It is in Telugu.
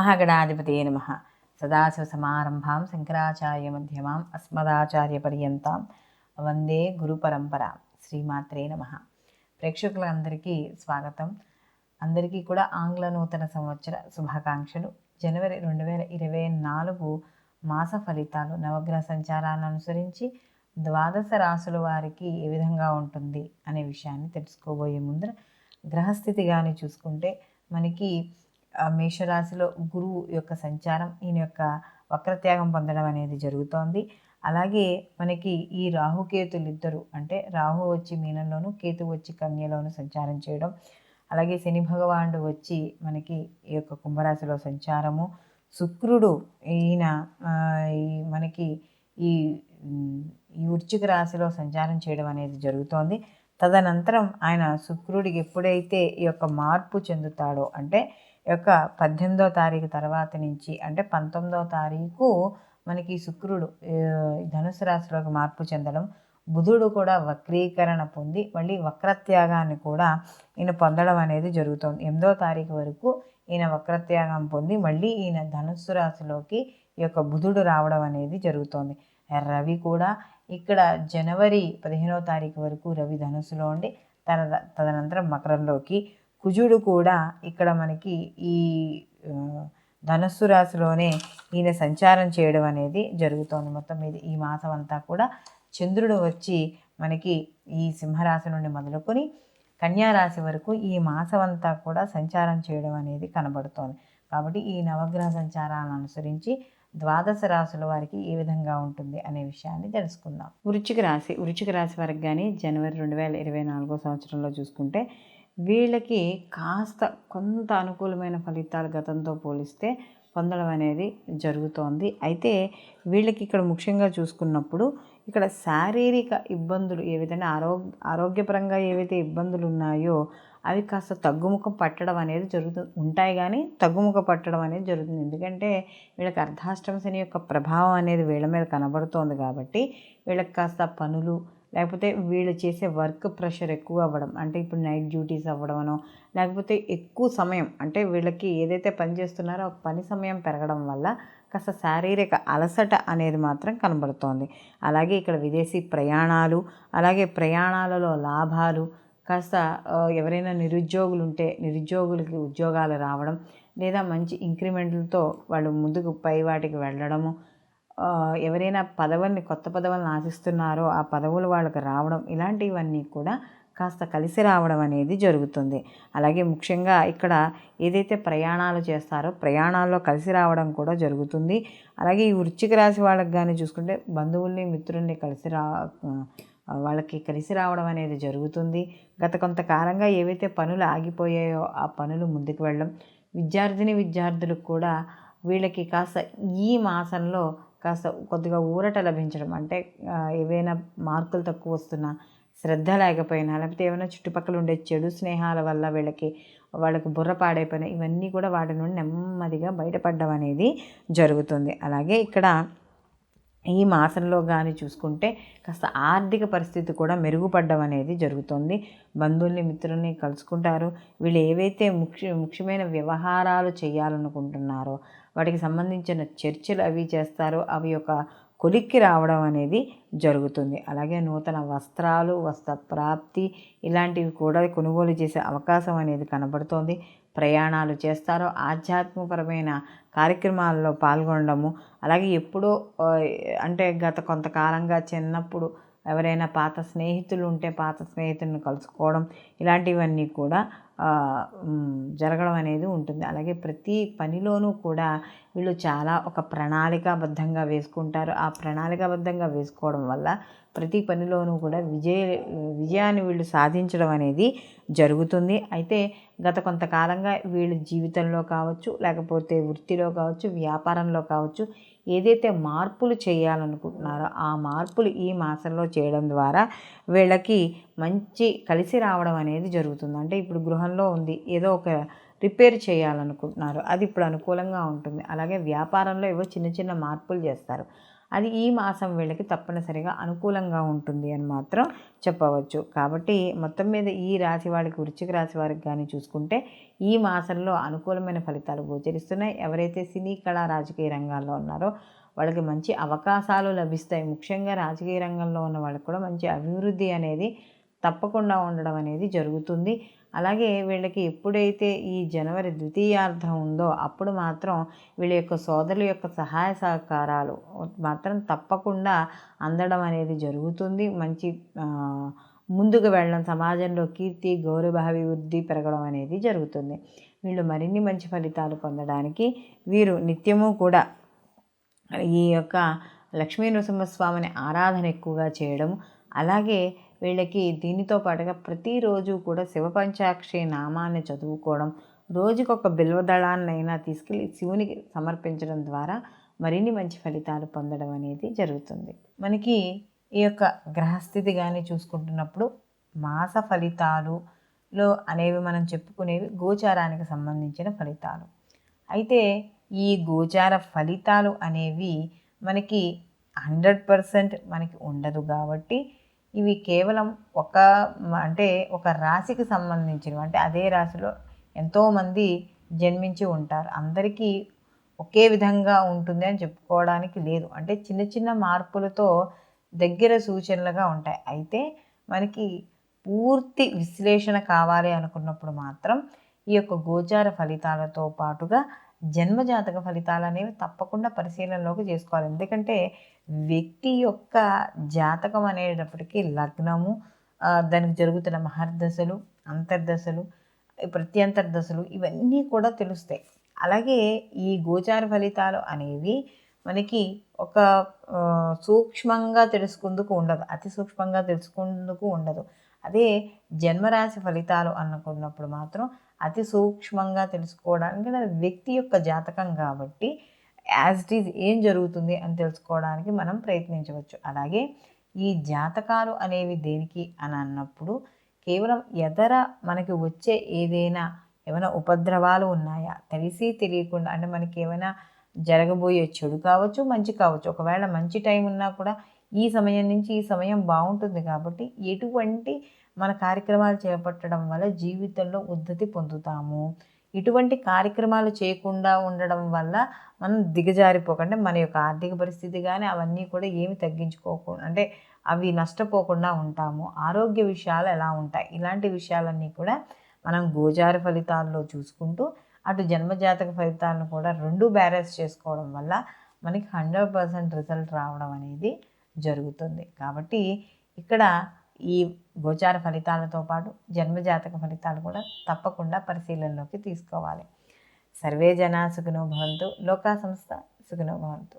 మహాగణాధిపతయే నమః. సదాశివసమారంభాం శంకరాచార్యమధ్యమాం అస్మదాచార్యపర్యంతాం వందే గురుపరంపరాం. శ్రీమాత్రే నమః. ప్రేక్షకులందరికీ స్వాగతం. అందరికీ కూడా ఆంగ్ల నూతన సంవత్సర శుభాకాంక్షలు. జనవరి 2024 మాస ఫలితాలు నవగ్రహ సంచారాలను అనుసరించి ద్వాదశ రాశుల వారికి ఏ విధంగా ఉంటుంది అనే విషయాన్ని తెలుసుకోబోయే ముందర గ్రహస్థితి కానీ చూసుకుంటే మనకి మేషరాశిలో గురువు యొక్క సంచారం, ఈయన యొక్క వక్రత్యాగం పొందడం అనేది జరుగుతోంది. అలాగే మనకి ఈ రాహుకేతులు ఇద్దరు, అంటే రాహు వచ్చి మీనంలోను, కేతు వచ్చి కన్యలోను సంచారం చేయడం, అలాగే శని భగవానుడు వచ్చి మనకి ఈ యొక్క కుంభరాశిలో సంచారము, శుక్రుడు ఈయన మనకి ఈ వృశ్చిక రాశిలో సంచారం చేయడం అనేది జరుగుతోంది. తదనంతరం ఆయన శుక్రుడికి ఎప్పుడైతే ఈ యొక్క మార్పు చెందుతాడో, అంటే ఈ యొక్క 18వ తారీఖు తర్వాత నుంచి, అంటే 19వ తారీఖు మనకి శుక్రుడు ధనుసు రాశిలోకి మార్పు చెందడం, బుధుడు కూడా వక్రీకరణ పొంది మళ్ళీ వక్రత్యాగాన్ని కూడా ఈయన పొందడం అనేది జరుగుతుంది. 8వ తారీఖు వరకు ఈయన వక్రత్యాగం పొంది మళ్ళీ ఈయన ధనుస్సు రాశిలోకి ఈ యొక్క బుధుడు రావడం అనేది జరుగుతోంది. రవి కూడా ఇక్కడ జనవరి 15వ తారీఖు వరకు రవి ధనుస్సులో ఉండి తదనంతరం మకరంలోకి, కుజుడు కూడా ఇక్కడ మనకి ఈ ధనుస్సు రాశిలోనే ఈయన సంచారం చేయడం అనేది జరుగుతోంది. మొత్తం మీద ఈ మాసం అంతా కూడా చంద్రుడు వచ్చి మనకి ఈ సింహరాశి నుండి మొదలుకొని కన్యారాశి వరకు ఈ మాసం అంతా కూడా సంచారం చేయడం అనేది కనబడుతోంది. కాబట్టి ఈ నవగ్రహ సంచారాలను అనుసరించి ద్వాదశ రాశుల వారికి ఏ విధంగా ఉంటుంది అనే విషయాన్ని తెలుసుకుందాం. వృశ్చిక రాశి వారికి కానీ జనవరి 2024 సంవత్సరంలో చూసుకుంటే వీళ్ళకి కాస్త కొంత అనుకూలమైన ఫలితాలు గతంతో పోలిస్తే పొందడం అనేది జరుగుతోంది. అయితే వీళ్ళకి ఇక్కడ ముఖ్యంగా చూసుకున్నప్పుడు ఇక్కడ శారీరక ఇబ్బందులు ఏవైతే ఆరోగ్యపరంగా ఏవైతే ఇబ్బందులు ఉన్నాయో అవి కాస్త తగ్గుముఖం పట్టడం అనేది ఉంటాయి, కానీ తగ్గుముఖం పట్టడం అనేది జరుగుతుంది. ఎందుకంటే వీళ్ళకి అర్ధాష్టమ శని యొక్క ప్రభావం అనేది వీళ్ళ మీద కనబడుతోంది. కాబట్టి వీళ్ళకి కాస్త పనులు, లేకపోతే వీళ్ళు చేసే వర్క్ ప్రెషర్ ఎక్కువ అవ్వడం, అంటే ఇప్పుడు నైట్ డ్యూటీస్ అవ్వడమనో, లేకపోతే ఎక్కువ సమయం, అంటే వీళ్ళకి ఏదైతే పని చేస్తున్నారో ఆ పని సమయం పెరగడం వల్ల కాస్త శారీరక అలసట అనేది మాత్రం కనబడుతోంది. అలాగే ఇక్కడ విదేశీ ప్రయాణాలు, అలాగే ప్రయాణాలలో లాభాలు, కాస్త ఎవరైనా నిరుద్యోగులు ఉంటే నిరుద్యోగులకి ఉద్యోగాలు రావడం, లేదా మంచి ఇంక్రిమెంట్లతో వాళ్ళు ముందుకు పై వాటికి వెళ్ళడము, ఎవరైనా కొత్త పదవులను ఆశిస్తున్నారో ఆ పదవులు వాళ్ళకి రావడం, ఇలాంటివన్నీ కూడా కాస్త కలిసి రావడం అనేది జరుగుతుంది. అలాగే ముఖ్యంగా ఇక్కడ ఏదైతే ప్రయాణాలు చేస్తారో ప్రయాణాల్లో కలిసి రావడం కూడా జరుగుతుంది. అలాగే ఈ వృశ్చిక రాశి వాళ్ళకి కానీ చూసుకుంటే బంధువుల్ని మిత్రుల్ని వాళ్ళకి కలిసి రావడం అనేది జరుగుతుంది. గత కొంతకాలంగా ఏవైతే పనులు ఆగిపోయాయో ఆ పనులు ముందుకు వెళ్ళడం, విద్యార్థులకు కూడా వీళ్ళకి కాస్త ఈ మాసంలో కాస్త కొద్దిగా ఊరట లభించడం, అంటే ఏవైనా మార్కులు తక్కువ వస్తున్నా, శ్రద్ధ లేకపోయినా, లేకపోతే ఏమైనా చుట్టుపక్కల ఉండే చెడు స్నేహాల వల్ల వాళ్ళకి బుర్ర పాడైపోయినా, ఇవన్నీ కూడా వాటి నుండి నెమ్మదిగా బయటపడడం అనేది జరుగుతుంది. అలాగే ఇక్కడ ఈ మాసంలో కానీ చూసుకుంటే కాస్త ఆర్థిక పరిస్థితి కూడా మెరుగుపడడం అనేది జరుగుతుంది. బంధువుల్ని మిత్రుల్ని కలుసుకుంటారు. వీళ్ళు ఏవైతే ముఖ్యమైన వ్యవహారాలు చేయాలనుకుంటున్నారో వాటికి సంబంధించిన చర్చలు అవి చేస్తారో అవి ఒక కొలిక్కి రావడం అనేది జరుగుతుంది. అలాగే నూతన వస్త్రాలు, వస్త్ర ప్రాప్తి ఇలాంటివి కూడా కొనుగోలు చేసే అవకాశం అనేది కనబడుతోంది. ప్రయాణాలు చేస్తారో, ఆధ్యాత్మపరమైన కార్యక్రమాల్లో పాల్గొనడము, అలాగే ఎప్పుడో అంటే గత కొంతకాలంగా చిన్నప్పుడు ఎవరైనా పాత స్నేహితులు ఉంటే పాత స్నేహితులను కలుసుకోవడం, ఇలాంటివన్నీ కూడా జరగడం అనేది ఉంటుంది. అలాగే ప్రతి పనిలోనూ కూడా వీళ్ళు చాలా ఒక ప్రణాళికాబద్ధంగా వేసుకుంటారు. ఆ ప్రణాళికాబద్ధంగా వేసుకోవడం వల్ల ప్రతి పనిలోనూ కూడా విజయాన్ని వీళ్ళు సాధించడం అనేది జరుగుతుంది. అయితే గత కొంతకాలంగా వీళ్ళు జీవితంలో కావచ్చు, లేకపోతే వృత్తిలో కావచ్చు, వ్యాపారంలో కావచ్చు, ఏదైతే మార్పులు చేయాలనుకుంటున్నారో ఆ మార్పులు ఈ మాసంలో చేయడం ద్వారా వీళ్ళకి మంచి కలిసి రావడం అనేది జరుగుతుంది. అంటే ఇప్పుడు గృహంలో ఉంది, ఏదో ఒక రిపేర్ చేయాలనుకుంటున్నారు, అది ఇప్పుడు అనుకూలంగా ఉంటుంది. అలాగే వ్యాపారంలో ఏవో చిన్న చిన్న మార్పులు చేస్తారు, అది ఈ మాసం వీళ్ళకి తప్పనిసరిగా అనుకూలంగా ఉంటుంది అని మాత్రం చెప్పవచ్చు. కాబట్టి మొత్తం మీద ఈ రాశి వారికి, వృశ్చిక రాశి వారికి కానీ చూసుకుంటే ఈ మాసంలో అనుకూలమైన ఫలితాలు గోచరిస్తున్నాయి. ఎవరైతే సినీ, కళా, రాజకీయ రంగాల్లో ఉన్నారో వాళ్ళకి మంచి అవకాశాలు లభిస్తాయి. ముఖ్యంగా రాజకీయ రంగంలో ఉన్న వాళ్ళకి కూడా మంచి అభివృద్ధి అనేది తప్పకుండా ఉండడం అనేది జరుగుతుంది. అలాగే వీళ్ళకి ఎప్పుడైతే ఈ జనవరి ద్వితీయార్థం ఉందో అప్పుడు మాత్రం వీళ్ళ యొక్క సోదరుల యొక్క సహాయ సహకారాలు మాత్రం తప్పకుండా అందడం అనేది జరుగుతుంది. మంచి ముందుకు వెళ్ళడం, సమాజంలో కీర్తి, గౌరవ, అభివృద్ధి పెరగడం అనేది జరుగుతుంది. వీళ్ళు మరిన్ని మంచి ఫలితాలు పొందడానికి వీరు నిత్యము కూడా ఈ యొక్క లక్ష్మీ నరసింహస్వామిని ఆరాధన ఎక్కువగా చేయడం, అలాగే వీళ్ళకి దీనితో పాటుగా ప్రతిరోజు కూడా శివపంచాక్షి నామాన్ని చదువుకోవడం, రోజుకొక బిల్వదళాన్నైనా తీసుకెళ్ళి శివునికి సమర్పించడం ద్వారా మరిన్ని మంచి ఫలితాలు పొందడం అనేది జరుగుతుంది. మనకి ఈ యొక్క గ్రహస్థితి కానీ చూసుకుంటున్నప్పుడు మాస ఫలితాలులో అనేవి మనం చెప్పుకునేవి గోచారానికి సంబంధించిన ఫలితాలు. అయితే ఈ గోచార ఫలితాలు అనేవి మనకి 100% మనకి ఉండదు కాబట్టి ఇవి కేవలం ఒక రాశికి సంబంధించినవి. అంటే అదే రాశిలో ఎంతోమంది జన్మించి ఉంటారు, అందరికీ ఒకే విధంగా ఉంటుంది అని చెప్పుకోవడానికి లేదు. అంటే చిన్న చిన్న మార్పులతో దగ్గర సూచనలుగా ఉంటాయి. అయితే మనకి పూర్తి విశ్లేషణ కావాలి అనుకున్నప్పుడు మాత్రం ఈ యొక్క గోచార ఫలితాలతో పాటుగా జన్మజాతక ఫలితాలు అనేవి తప్పకుండా పరిశీలనలోకి చేసుకోవాలి. ఎందుకంటే వ్యక్తి యొక్క జాతకం అనేటప్పటికీ లగ్నము, దానికి జరుగుతున్న మహర్దశలు, అంతర్దశలు, ప్రత్యంతర్దశలు ఇవన్నీ కూడా తెలుస్తాయి. అలాగే ఈ గోచార ఫలితాలు అనేవి మనకి ఒక సూక్ష్మంగా తెలుసుకుందుకు ఉండదు, అతి సూక్ష్మంగా తెలుసుకుందుకు ఉండదు. అదే జన్మరాశి ఫలితాలు అనుకున్నప్పుడు మాత్రం అతి సూక్ష్మంగా తెలుసుకోవడానికి, వ్యక్తి యొక్క జాతకం కాబట్టి యాజ్ ఇట్ ఈజ్ ఏం జరుగుతుంది అని తెలుసుకోవడానికి మనం ప్రయత్నించవచ్చు. అలాగే ఈ జాతకాలు అనేవి దేనికి అని అన్నప్పుడు కేవలం మనకి వచ్చే ఏమైనా ఉపద్రవాలు ఉన్నాయా, తెలిసి తెలియకుండా, అంటే మనకి ఏమైనా జరగబోయే చెడు కావచ్చు, మంచి కావచ్చు. ఒకవేళ మంచి టైం ఉన్నా కూడా ఈ సమయం నుంచి ఈ సమయం బాగుంటుంది కాబట్టి ఎటువంటి మన కార్యక్రమాలు చేపట్టడం వల్ల జీవితంలో ఉద్ధతి పొందుతాము, ఇటువంటి కార్యక్రమాలు చేయకుండా ఉండడం వల్ల మనం దిగజారిపోకుండా మన యొక్క ఆర్థిక పరిస్థితి కానీ అవన్నీ కూడా ఏమి తగ్గించుకోకుండా, అంటే అవి నష్టపోకుండా ఉంటాము. ఆరోగ్య విషయాలు ఎలా ఉంటాయి, ఇలాంటి విషయాలన్నీ కూడా మనం గోచార ఫలితాల్లో చూసుకుంటూ అటు జన్మజాతక ఫలితాలను కూడా రెండు బ్యాలెన్స్ చేసుకోవడం వల్ల మనకి 100% రిజల్ట్ రావడం అనేది జరుగుతుంది. కాబట్టి ఇక్కడ ఈ గోచార ఫలితాలతో పాటు జన్మజాతక ఫలితాలు కూడా తప్పకుండా పరిశీలనలోకి తీసుకోవాలి. సర్వే జనా సుఖినో భవంతు, లోకా సంస్థ సుఖినో భవంతు.